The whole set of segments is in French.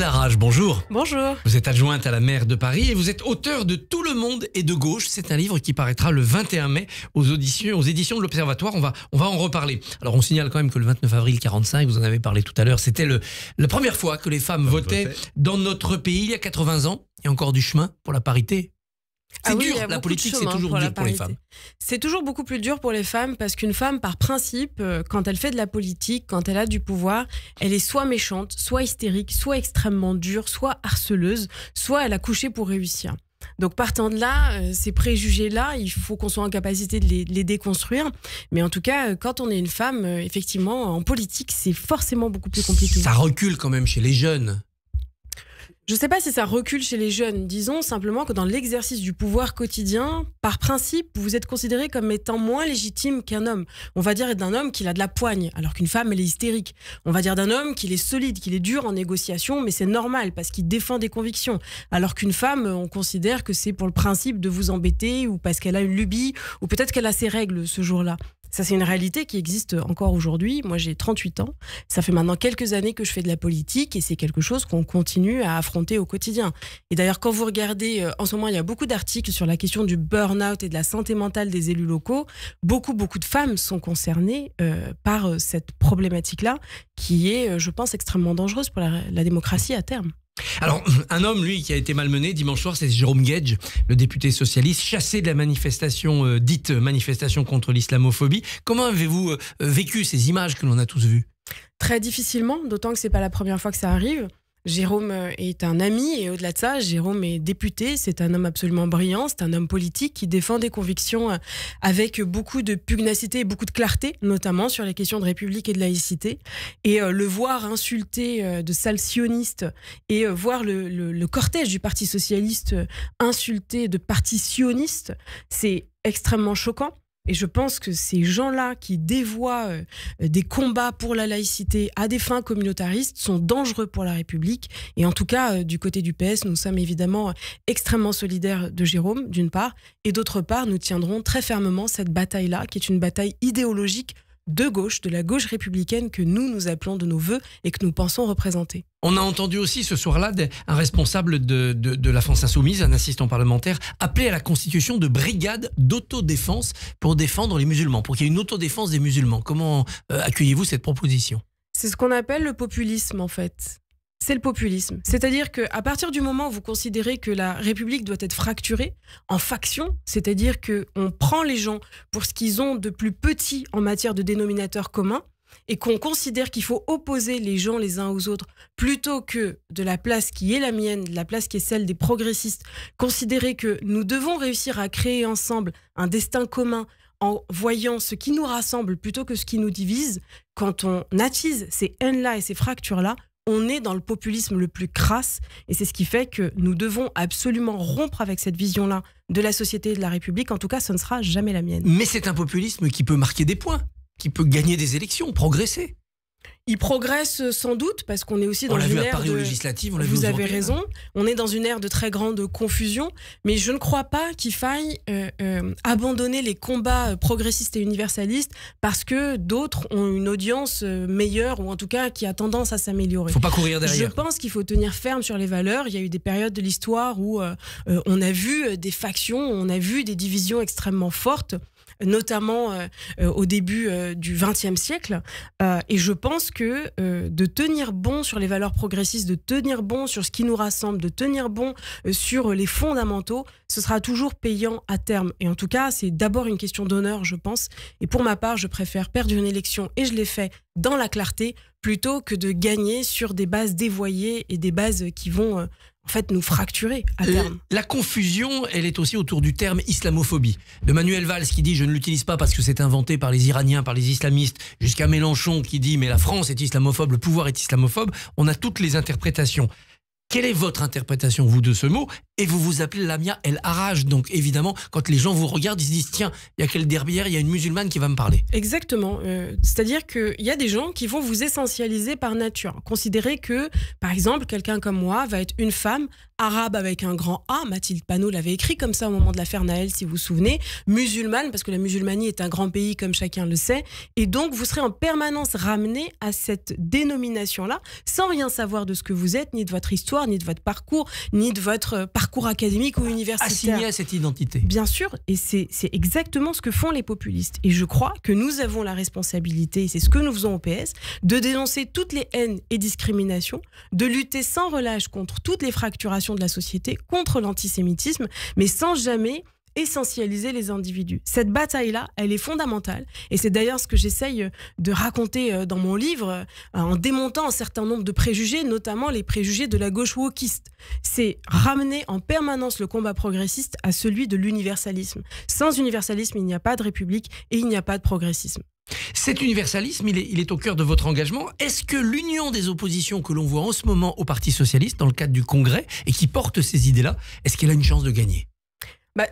Michael Arrage, bonjour. Bonjour. Vous êtes adjointe à la maire de Paris et vous êtes auteur de Tout le monde est de gauche. C'est un livre qui paraîtra le 21 mai aux éditions de l'Observatoire. On va en reparler. Alors on signale quand même que le 29 avril 1945, vous en avez parlé tout à l'heure, c'était la première fois que les femmes votaient dans notre pays il y a 80 ans. Il y a encore du chemin pour la parité. C'est dur, la politique, c'est toujours dur pour les femmes. C'est toujours beaucoup plus dur pour les femmes parce qu'une femme, par principe, quand elle fait de la politique, quand elle a du pouvoir, elle est soit méchante, soit hystérique, soit extrêmement dure, soit harceleuse, soit elle a couché pour réussir. Donc partant de là, ces préjugés-là, il faut qu'on soit en capacité de les déconstruire. Mais en tout cas, quand on est une femme, effectivement, en politique, c'est forcément beaucoup plus compliqué. Ça recule quand même chez les jeunes. Je ne sais pas si ça recule chez les jeunes. Disons simplement que dans l'exercice du pouvoir quotidien, par principe, vous êtes considéré comme étant moins légitime qu'un homme. On va dire d'un homme qu'il a de la poigne, alors qu'une femme, elle est hystérique. On va dire d'un homme qu'il est solide, qu'il est dur en négociation, mais c'est normal parce qu'il défend des convictions. Alors qu'une femme, on considère que c'est pour le principe de vous embêter ou parce qu'elle a une lubie ou peut-être qu'elle a ses règles ce jour-là. Ça, c'est une réalité qui existe encore aujourd'hui. Moi, j'ai 38 ans. Ça fait maintenant quelques années que je fais de la politique et c'est quelque chose qu'on continue à affronter au quotidien. Et d'ailleurs, quand vous regardez, en ce moment, il y a beaucoup d'articles sur la question du burn-out et de la santé mentale des élus locaux. Beaucoup de femmes sont concernées par cette problématique-là qui est, je pense, extrêmement dangereuse pour la démocratie à terme. Alors, un homme, lui, qui a été malmené dimanche soir, c'est Jérôme Guedj, le député socialiste, chassé de la manifestation, dite manifestation contre l'islamophobie. Comment avez-vous vécu ces images que l'on a tous vues? Très difficilement, d'autant que c'est pas la première fois que ça arrive. Jérôme est un ami et au-delà de ça, Jérôme est député, c'est un homme absolument brillant, c'est un homme politique qui défend des convictions avec beaucoup de pugnacité et beaucoup de clarté, notamment sur les questions de république et de laïcité. Et le voir insulté de sale sioniste et voir le cortège du Parti socialiste insulté de parti sioniste, c'est extrêmement choquant. Et je pense que ces gens-là qui dévoient des combats pour la laïcité à des fins communautaristes sont dangereux pour la République. Et en tout cas, du côté du PS, nous sommes évidemment extrêmement solidaires de Jérôme, d'une part. Et d'autre part, nous tiendrons très fermement cette bataille-là, qui est une bataille idéologique de gauche, de la gauche républicaine que nous appelons de nos voeux et que nous pensons représenter. On a entendu aussi ce soir-là un responsable de la France Insoumise, un assistant parlementaire, appeler à la constitution de brigades d'autodéfense pour défendre les musulmans, pour qu'il y ait une autodéfense des musulmans. Comment accueillez-vous cette proposition? C'est ce qu'on appelle le populisme, en fait. C'est le populisme. C'est-à-dire qu'à partir du moment où vous considérez que la République doit être fracturée en factions, c'est-à-dire qu'on prend les gens pour ce qu'ils ont de plus petit en matière de dénominateur commun, et qu'on considère qu'il faut opposer les gens les uns aux autres plutôt que de la place qui est la mienne, de la place qui est celle des progressistes, considérer que nous devons réussir à créer ensemble un destin commun en voyant ce qui nous rassemble plutôt que ce qui nous divise, quand on attise ces haines-là et ces fractures-là, on est dans le populisme le plus crasse et c'est ce qui fait que nous devons absolument rompre avec cette vision-là de la société et de la République. En tout cas, ce ne sera jamais la mienne. Mais c'est un populisme qui peut marquer des points, qui peut gagner des élections, progresser. Il progresse sans doute parce qu'on est aussi dans une ère de... législatives, vous avez raison, on est dans une ère de très grande confusion, mais je ne crois pas qu'il faille abandonner les combats progressistes et universalistes parce que d'autres ont une audience meilleure ou en tout cas qui a tendance à s'améliorer. Il ne faut pas courir derrière. Je pense qu'il faut tenir ferme sur les valeurs. Il y a eu des périodes de l'histoire où on a vu des factions, on a vu des divisions extrêmement fortes, notamment au début du XXe siècle. Et je pense que de tenir bon sur les valeurs progressistes, de tenir bon sur ce qui nous rassemble, de tenir bon sur les fondamentaux, ce sera toujours payant à terme. Et en tout cas, c'est d'abord une question d'honneur, je pense. Et pour ma part, je préfère perdre une élection, et je l'ai fait dans la clarté, plutôt que de gagner sur des bases dévoyées et des bases qui vont... en fait, nous fracturer à terme. La confusion, elle est aussi autour du terme islamophobie. De Manuel Valls qui dit « je ne l'utilise pas parce que c'est inventé par les Iraniens, par les islamistes », jusqu'à Mélenchon qui dit « mais la France est islamophobe, le pouvoir est islamophobe », on a toutes les interprétations. Quelle est votre interprétation, vous, de ce mot? Et vous vous appelez Lamia El Harraj. Donc évidemment, quand les gens vous regardent, ils se disent tiens, il y a quel derrière, il y a une musulmane qui va me parler. Exactement. C'est-à-dire qu'il y a des gens qui vont vous essentialiser par nature. Considérez que, par exemple, quelqu'un comme moi va être une femme arabe avec un grand A. Mathilde Panot l'avait écrit comme ça au moment de l'affaire Naël, si vous vous souvenez. Musulmane, parce que la musulmanie est un grand pays, comme chacun le sait. Et donc, vous serez en permanence ramené à cette dénomination-là, sans rien savoir de ce que vous êtes, ni de votre histoire, ni de votre parcours, ni de votre parcours académique ou universitaire. Assigné à cette identité. Bien sûr, et c'est exactement ce que font les populistes. Et je crois que nous avons la responsabilité, et c'est ce que nous faisons au PS, de dénoncer toutes les haines et discriminations, de lutter sans relâche contre toutes les fracturations de la société, contre l'antisémitisme, mais sans jamais essentialiser les individus. Cette bataille-là, elle est fondamentale, et c'est d'ailleurs ce que j'essaye de raconter dans mon livre, en démontant un certain nombre de préjugés, notamment les préjugés de la gauche wokiste. C'est ramener en permanence le combat progressiste à celui de l'universalisme. Sans universalisme, il n'y a pas de république et il n'y a pas de progressisme. Cet universalisme, il est au cœur de votre engagement. Est-ce que l'union des oppositions que l'on voit en ce moment au Parti socialiste, dans le cadre du Congrès, et qui porte ces idées-là, est-ce qu'elle a une chance de gagner ?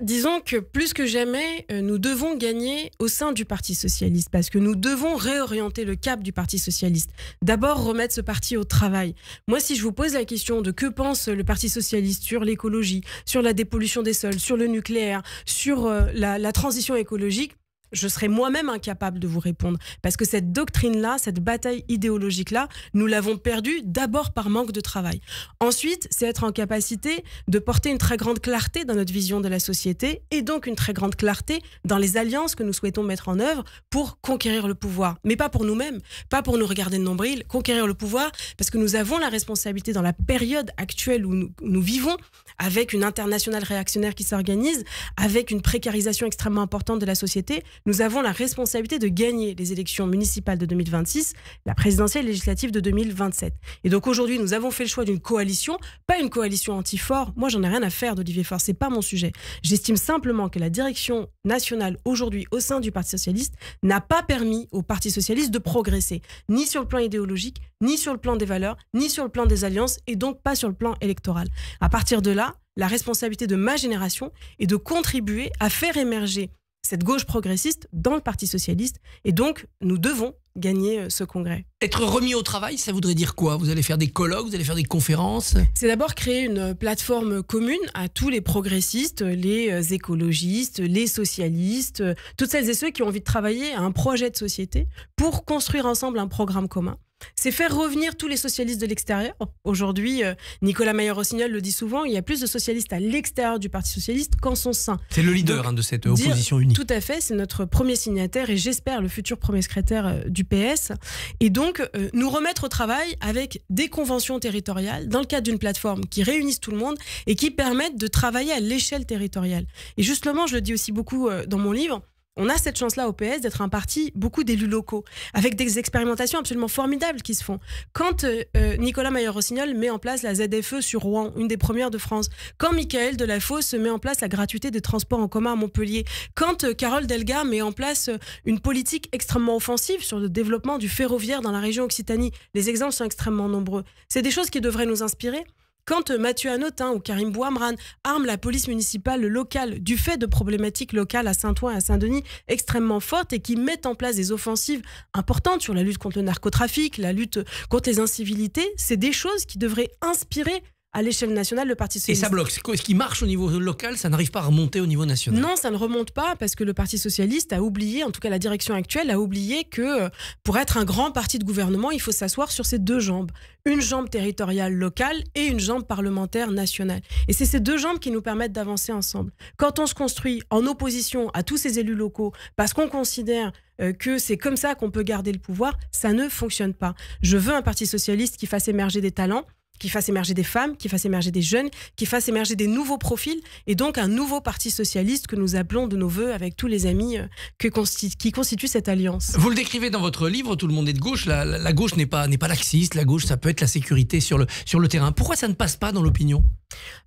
Disons que plus que jamais, nous devons gagner au sein du Parti socialiste, parce que nous devons réorienter le cap du Parti socialiste. D'abord, remettre ce parti au travail. Moi, si je vous pose la question de que pense le Parti socialiste sur l'écologie, sur la dépollution des sols, sur le nucléaire, sur la transition écologique, je serais moi-même incapable de vous répondre. Parce que cette doctrine-là, cette bataille idéologique-là, nous l'avons perdue d'abord par manque de travail. Ensuite, c'est être en capacité de porter une très grande clarté dans notre vision de la société et donc une très grande clarté dans les alliances que nous souhaitons mettre en œuvre pour conquérir le pouvoir. Mais pas pour nous-mêmes, pas pour nous regarder de nombril, conquérir le pouvoir parce que nous avons la responsabilité dans la période actuelle où nous vivons, avec une internationale réactionnaire qui s'organise, avec une précarisation extrêmement importante de la société. Nous avons la responsabilité de gagner les élections municipales de 2026, la présidentielle et législative de 2027. Et donc aujourd'hui, nous avons fait le choix d'une coalition, pas une coalition anti-Faure. Moi, j'en ai rien à faire d'Olivier Faure, c'est pas mon sujet. J'estime simplement que la direction nationale aujourd'hui au sein du Parti socialiste n'a pas permis au Parti socialiste de progresser, ni sur le plan idéologique, ni sur le plan des valeurs, ni sur le plan des alliances, et donc pas sur le plan électoral. À partir de là, la responsabilité de ma génération est de contribuer à faire émerger cette gauche progressiste dans le Parti socialiste. Et donc, nous devons gagner ce congrès. Être remis au travail, ça voudrait dire quoi ? Vous allez faire des colloques, vous allez faire des conférences ? C'est d'abord créer une plateforme commune à tous les progressistes, les écologistes, les socialistes, toutes celles et ceux qui ont envie de travailler à un projet de société pour construire ensemble un programme commun. C'est faire revenir tous les socialistes de l'extérieur. Aujourd'hui, Nicolas Mayer-Rossignol le dit souvent, il y a plus de socialistes à l'extérieur du Parti socialiste qu'en son sein. C'est le leader de cette opposition unie. Tout à fait, c'est notre premier signataire et j'espère le futur premier secrétaire du PS. Et donc, nous remettre au travail avec des conventions territoriales dans le cadre d'une plateforme qui réunisse tout le monde et qui permettent de travailler à l'échelle territoriale. Et justement, je le dis aussi beaucoup dans mon livre, on a cette chance-là au PS d'être un parti, beaucoup d'élus locaux, avec des expérimentations absolument formidables qui se font. Quand Nicolas Mayer-Rossignol met en place la ZFE sur Rouen, une des premières de France, quand Michael Delafosse met en place la gratuité des transports en commun à Montpellier, quand Carole Delga met en place une politique extrêmement offensive sur le développement du ferroviaire dans la région Occitanie, les exemples sont extrêmement nombreux. C'est des choses qui devraient nous inspirer. Quand Mathieu Hanotin ou Karim Bouamran arment la police municipale locale du fait de problématiques locales à Saint-Ouen et à Saint-Denis extrêmement fortes et qui mettent en place des offensives importantes sur la lutte contre le narcotrafic, la lutte contre les incivilités, c'est des choses qui devraient inspirer à l'échelle nationale le Parti socialiste. Et ça bloque. Ce qui marche au niveau local, ça n'arrive pas à remonter au niveau national. Non, ça ne remonte pas parce que le Parti socialiste a oublié, en tout cas la direction actuelle a oublié que pour être un grand parti de gouvernement, il faut s'asseoir sur ses deux jambes. Une jambe territoriale locale et une jambe parlementaire nationale. Et c'est ces deux jambes qui nous permettent d'avancer ensemble. Quand on se construit en opposition à tous ces élus locaux parce qu'on considère que c'est comme ça qu'on peut garder le pouvoir, ça ne fonctionne pas. Je veux un Parti socialiste qui fasse émerger des talents, qui fasse émerger des femmes, qui fasse émerger des jeunes, qui fasse émerger des nouveaux profils, et donc un nouveau parti socialiste que nous appelons de nos voeux avec tous les amis qui constituent cette alliance. Vous le décrivez dans votre livre, Tout le monde est de gauche, la gauche n'est pas laxiste, la gauche ça peut être la sécurité sur le terrain. Pourquoi ça ne passe pas dans l'opinion ?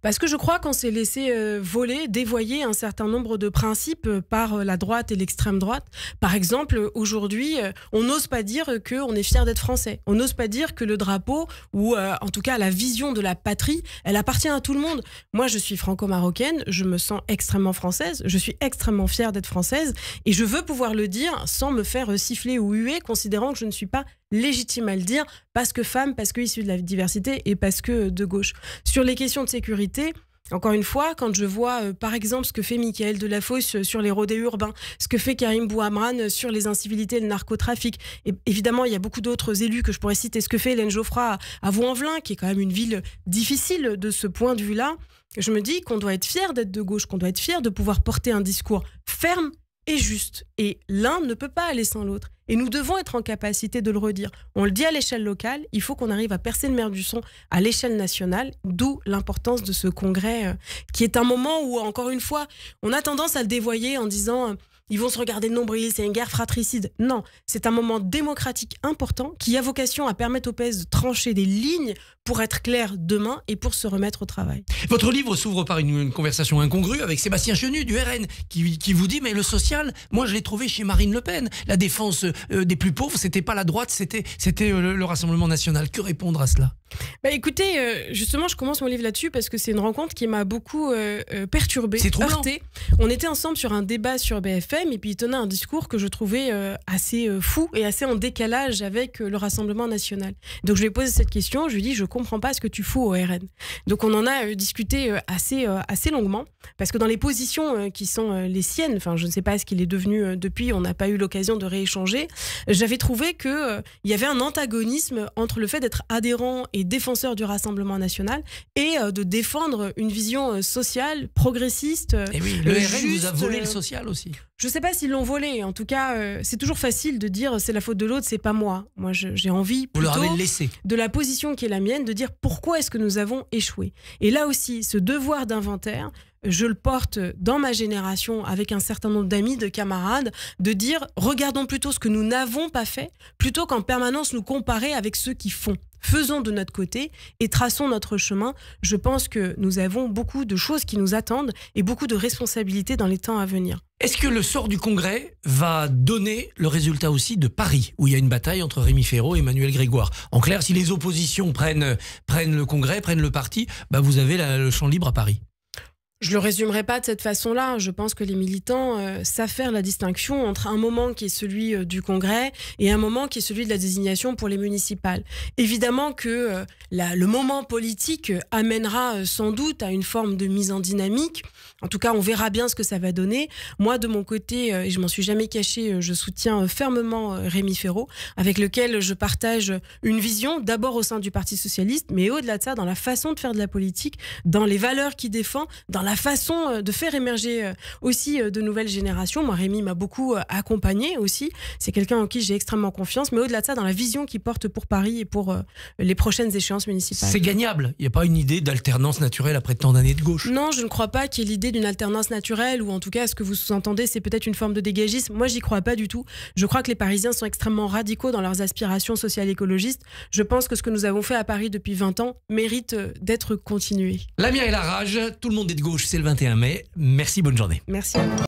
Parce que je crois qu'on s'est laissé voler, dévoyer un certain nombre de principes par la droite et l'extrême droite. Par exemple, aujourd'hui, on n'ose pas dire qu'on est fier d'être français. On n'ose pas dire que le drapeau, ou en tout cas la vision de la patrie, elle appartient à tout le monde. Moi, je suis franco-marocaine, je me sens extrêmement française, je suis extrêmement fière d'être française et je veux pouvoir le dire sans me faire siffler ou huer, considérant que je ne suis pas légitime à le dire parce que femme, parce que issue de la diversité et parce que de gauche. Sur les questions de sécurité, encore une fois, quand je vois par exemple ce que fait Mickaël Delafosse sur les rodéos urbains, ce que fait Karim Bouhamran sur les incivilités et le narcotrafic, et évidemment il y a beaucoup d'autres élus que je pourrais citer, ce que fait Hélène Geoffroy à Vaux-en-Velin, qui est quand même une ville difficile de ce point de vue-là, je me dis qu'on doit être fier d'être de gauche, qu'on doit être fier de pouvoir porter un discours ferme et juste. Et l'un ne peut pas aller sans l'autre. Et nous devons être en capacité de le redire. On le dit à l'échelle locale, il faut qu'on arrive à percer le maire du son à l'échelle nationale, d'où l'importance de ce congrès, qui est un moment où, encore une fois, on a tendance à le dévoyer en disant ils vont se regarder le nombril, c'est une guerre fratricide. Non, c'est un moment démocratique important qui a vocation à permettre au PS de trancher des lignes pour être clair demain et pour se remettre au travail. Votre livre s'ouvre par une conversation incongrue avec Sébastien Chenu du RN qui vous dit mais le social, moi je l'ai trouvé chez Marine Le Pen. La défense des plus pauvres, c'était pas la droite, c'était le Rassemblement national. Que répondre à cela ? Écoutez, justement, je commence mon livre là-dessus parce que c'est une rencontre qui m'a beaucoup perturbée, heurtée. On était ensemble sur un débat sur BFM et puis il tenait un discours que je trouvais assez fou et assez en décalage avec le Rassemblement national. Donc je lui ai posé cette question, je lui ai dit je comprends pas ce que tu fous au RN. Donc on en a discuté assez longuement parce que dans les positions qui sont les siennes, enfin je ne sais pas ce qu'il est devenu depuis, on n'a pas eu l'occasion de rééchanger, j'avais trouvé qu'il y avait un antagonisme entre le fait d'être adhérent et défenseur du Rassemblement national et de défendre une vision sociale, progressiste. Et oui, le RN vous a volé le social aussi. Je ne sais pas s'ils l'ont volé. En tout cas, c'est toujours facile de dire c'est la faute de l'autre, c'est pas moi. Moi, j'ai envie plutôt vous leur avez laissé. De la position qui est la mienne, de dire pourquoi est-ce que nous avons échoué. Et là aussi, ce devoir d'inventaire, je le porte dans ma génération avec un certain nombre d'amis, de camarades, de dire regardons plutôt ce que nous n'avons pas fait, plutôt qu'en permanence nous comparer avec ceux qui font. Faisons de notre côté et traçons notre chemin. Je pense que nous avons beaucoup de choses qui nous attendent et beaucoup de responsabilités dans les temps à venir. Est-ce que le sort du Congrès va donner le résultat aussi de Paris, où il y a une bataille entre Rémi Féraud et Emmanuel Grégoire? En clair, si les oppositions prennent le Congrès, prennent le parti, vous avez le champ libre à Paris. Je ne le résumerai pas de cette façon-là. Je pense que les militants savent faire la distinction entre un moment qui est celui du Congrès et un moment qui est celui de la désignation pour les municipales. Évidemment que le moment politique amènera sans doute à une forme de mise en dynamique. En tout cas, on verra bien ce que ça va donner. Moi, de mon côté, et je m'en suis jamais cachée, je soutiens fermement Rémi Féraud, avec lequel je partage une vision, d'abord au sein du Parti socialiste, mais au-delà de ça, dans la façon de faire de la politique, dans les valeurs qu'il défend, dans la façon de faire émerger aussi de nouvelles générations. Moi, Rémi m'a beaucoup accompagnée aussi. C'est quelqu'un en qui j'ai extrêmement confiance, mais au-delà de ça, dans la vision qu'il porte pour Paris et pour les prochaines échéances municipales. C'est gagnable. Il n'y a pas une idée d'alternance naturelle après tant d'années de gauche. Non, je ne crois pas qu'il y ait l'idée d'une alternance naturelle, ou en tout cas, ce que vous sous-entendez, c'est peut-être une forme de dégagisme. Moi, j'y crois pas du tout. Je crois que les Parisiens sont extrêmement radicaux dans leurs aspirations sociales écologistes. Je pense que ce que nous avons fait à Paris depuis 20 ans mérite d'être continué. La mienne et la rage, tout le monde est de gauche, c'est le 21 mai. Merci, bonne journée. Merci à vous.